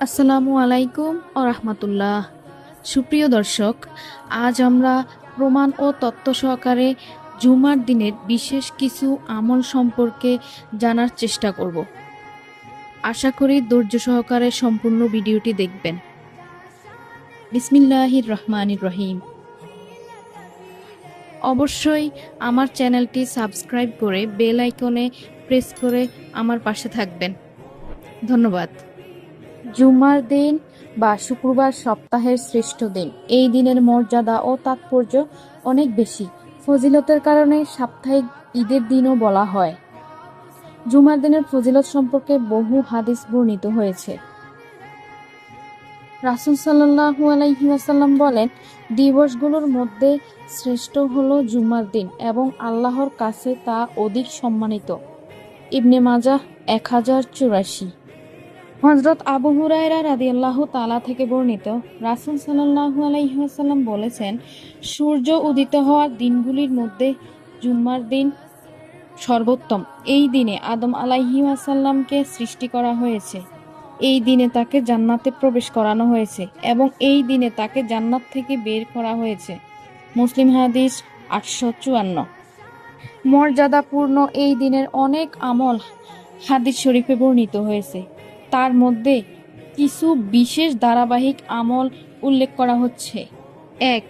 আসসালামু আলাইকুম ও রাহমাতুল্লাহ। সুপ্রিয় দর্শক, আজ আমরা প্রমাণ ও তথ্য সহকারে জুমার দিনের বিশেষ কিছু আমল সম্পর্কে জানার চেষ্টা করব। আশা করি ধৈর্য সহকারে সম্পূর্ণ ভিডিওটি দেখবেন। বিসমিল্লাহির রহমানির রহিম। অবশ্যই আমার চ্যানেলটি সাবস্ক্রাইব করে বেল আইকনে প্রেস করে আমার পাশে থাকবেন। ধন্যবাদ। জুমার দিন বা শুক্রবার সপ্তাহের শ্রেষ্ঠ দিন। এই দিনের মর্যাদা ও তাৎপর্য অনেক বেশি। ফজিলতের কারণে সাপ্তাহিক ঈদের দিনও বলা হয়। জুমার দিনের ফজিলত সম্পর্কে বহু হাদিস বর্ণিত হয়েছে। রাসূল সাল্লাল্লাহু আলাইহি ওয়াসাল্লাম বলেন, দিবসগুলোর মধ্যে শ্রেষ্ঠ হলো জুমার দিন এবং আল্লাহর কাছে তা অধিক সম্মানিত। ইবনে মাজাহ 1084। হযরত আবু হুরায়রা রাদিয়াল্লাহু তাআলা থেকে বর্ণিত, রাসূল সাল্লাল্লাহু আলাইহি ওয়াসাল্লাম বলেছেন, সূর্য উদিত হওয়ার দিনগুলির মধ্যে জুমার দিন সর্বোত্তম। এই দিনে আদম আলাইহি ওয়াসাল্লামকে সৃষ্টি করা হয়েছে। এই দিনে তাকে জান্নাতে প্রবেশ করানো হয়েছে এবং এই দিনে তাকে জান্নাত থেকে বের করা হয়েছে। মুসলিম হাদিস 854। মর্যাদাপূর্ণ এই দিনের অনেক আমল হাদিস শরীফে বর্ণিত হয়েছে। তার মধ্যে কিছু বিশেষ ধারাবাহিক আমল উল্লেখ করা হচ্ছে। 1.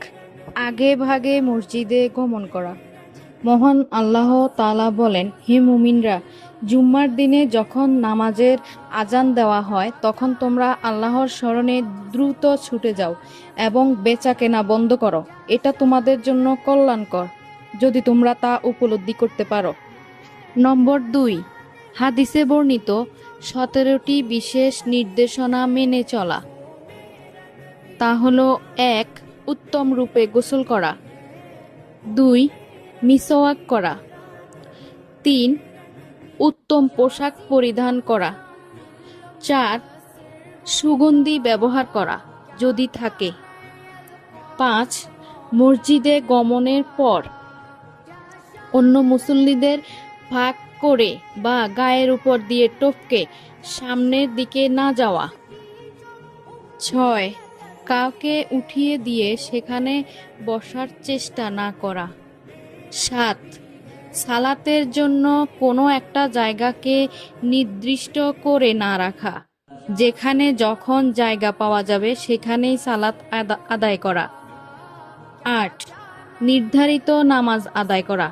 আগে ভাগে মসজিদে গমন করা। মহান আল্লাহ তাআলা বলেন, হে মুমিনরা, জুম্মার দিনে যখন নামাজের আজান দেওয়া হয় তখন তোমরা আল্লাহর স্মরণে দ্রুত ছুটে যাও এবং বেচাকেনা বন্ধ করো। এটা তোমাদের জন্য কল্যাণকর যদি তোমরা তা উপলব্ধি করতে পারো। নম্বর 2, হাদিসে বর্ণিত 17টি বিশেষ নির্দেশনা মেনে চলা। তা হলো: 1. উত্তম রূপে গোসল করা। 2. মিসওয়াক করা। 3. উত্তম পোশাক পরিধান করা। 4. সুগন্ধি ব্যবহার করা যদি থাকে। 5. মসজিদে গমনের পর অন্য মুসল্লিদের ফাঁক করে বা গায়ের উপর দিয়ে টপকে সামনের দিকে না যাওয়া। 6. কাউকে উঠিয়ে দিয়ে সেখানে বসার চেষ্টা না করা। 7. সালাতের জন্য কোনো একটা জায়গাকে নির্দিষ্ট করে না রাখা। যেখানে যখন জায়গা পাওয়া যাবে সেখানেই সালাত আদায় করা। 8. নির্ধারিত নামাজ আদায় করা,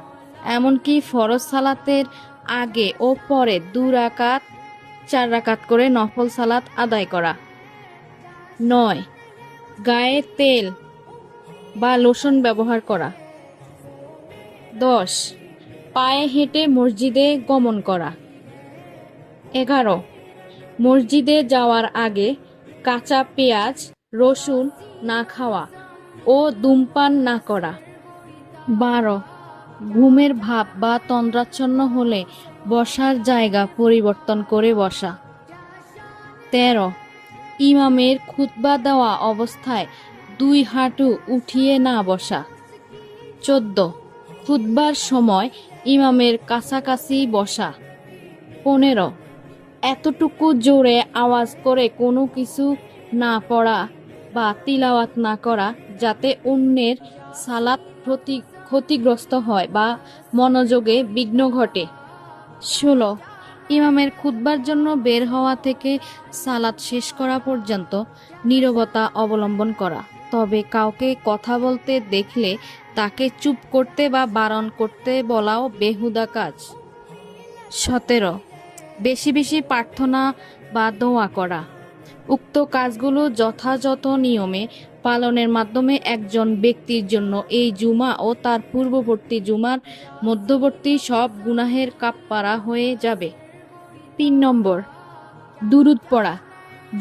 এমনকি ফরজ সালাতের আগে ও পরে 2 রাকাত 4 রাকাত করে নফল সালাত আদায় করা। 9. গায়ে তেল বা লোশন ব্যবহার করা। 10. পায়ে হেঁটে মসজিদে গমন করা। 11. মসজিদে যাওয়ার আগে কাঁচা পেঁয়াজ, রসুন না খাওয়া ও ধূমপান না করা। 12. ঘুমের ভাব বা তন্দ্রাচ্ছন্ন হলে বসার জায়গা পরিবর্তন করে বসা। 13. ইমামের খুতবা দেওয়া অবস্থায় 2 হাঁটু উঠিয়ে না বসা। 14. খুতবার সময় ইমামের কাছাকাছি বসা। 15. এতটুকু জোরে আওয়াজ করে কোনো কিছু না পড়া বা তিলাওয়াত না করা যাতে অন্যের সালাত ক্ষতিগ্রস্ত হয় বা মনোযোগে বিঘ্ন ঘটে। 16. ইমামের খুতবার জন্য বের হওয়া থেকে সালাত শেষ করা পর্যন্ত নীরবতা অবলম্বন করা, তবে কাউকে কথা বলতে দেখলে তাকে চুপ করতে বা বারণ করতে বলাও বেহুদা কাজ। 17. বেশি বেশি প্রার্থনা বা দোয়া করা। উক্ত কাজগুলো যথাযথ নিয়মে পালনের মাধ্যমে একজন ব্যক্তির জন্য এই জুমা ও তার পূর্ববর্তী জুমার মধ্যবর্তী সব গুনাহের কাফফারা হয়ে যাবে। 3 নম্বর, দুরূদ পড়া।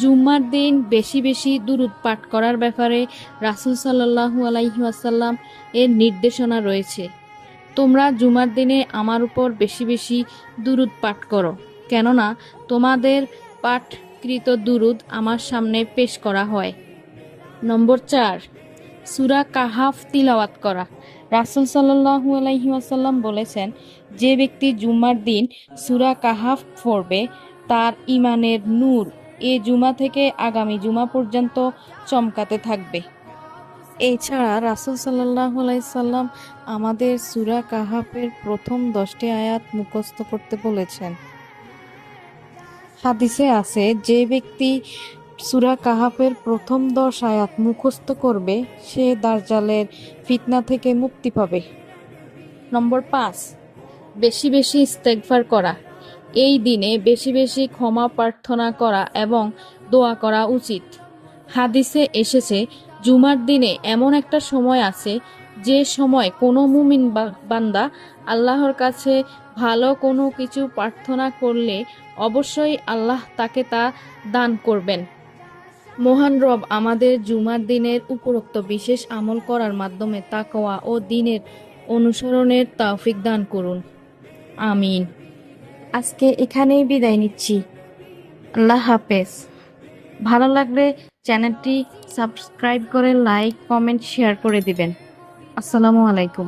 জুম্মার দিন বেশি বেশি দুরূদ পাঠ করার ব্যাপারে রাসূল সাল্লাল্লাহু আলাইহি ওয়াসাল্লাম এর নির্দেশনা রয়েছে। তোমরা জুমার দিনে আমার উপর বেশি বেশি দুরূদ পাঠ করো, কেননা তোমাদের পাঠকৃত দুরূদ আমার সামনে পেশ করা হয়। নম্বর 4, সূরা কাহাফ তিলাওয়াত করা। রাসূল সাল্লাল্লাহু আলাইহি ওয়াসাল্লাম বলেছেন, যে ব্যক্তি জুম্মার দিন সূরা কাহাফ পড়বে তার ঈমানের নূর এ জুমা থেকে আগামী জুমা পর্যন্ত চমকাতে থাকবে। এছাড়া রাসূল সাল্লাল্লাহু আলাইহি সাল্লাম আমাদের সূরা কাহাফের প্রথম 10টি আয়াত মুখস্থ করতে বলেছেন। হাদিসে আছে, যে ব্যক্তি সূরা কাহাফের প্রথম 10 আয়াত মুখস্থ করবে সে দাজ্জালের ফিতনা থেকে মুক্তি পাবে। নম্বর 5, বেশি বেশি ইস্তেগফার করা। এই দিনে বেশি বেশি ক্ষমা প্রার্থনা করা এবং দোয়া করা উচিত। হাদিসে এসেছে, জুমার দিনে এমন একটা সময় আছে যে সময় কোনো মুমিন বান্দা আল্লাহর কাছে ভালো কোনো কিছু প্রার্থনা করলে অবশ্যই আল্লাহ তাকে তা দান করবেন। মহান রব আমাদের জুমার দিনের উপরোক্ত বিশেষ আমল করার মাধ্যমে তাকওয়া ও দ্বীনের অনুসরণের তৌফিক দান করুন। আমিন। আজকে এখানেই বিদায় নিচ্ছি। আল্লাহ হাফেজ। ভালো লাগলে চ্যানেলটি সাবস্ক্রাইব করে লাইক, কমেন্ট, শেয়ার করে দিবেন। আসসালামু আলাইকুম।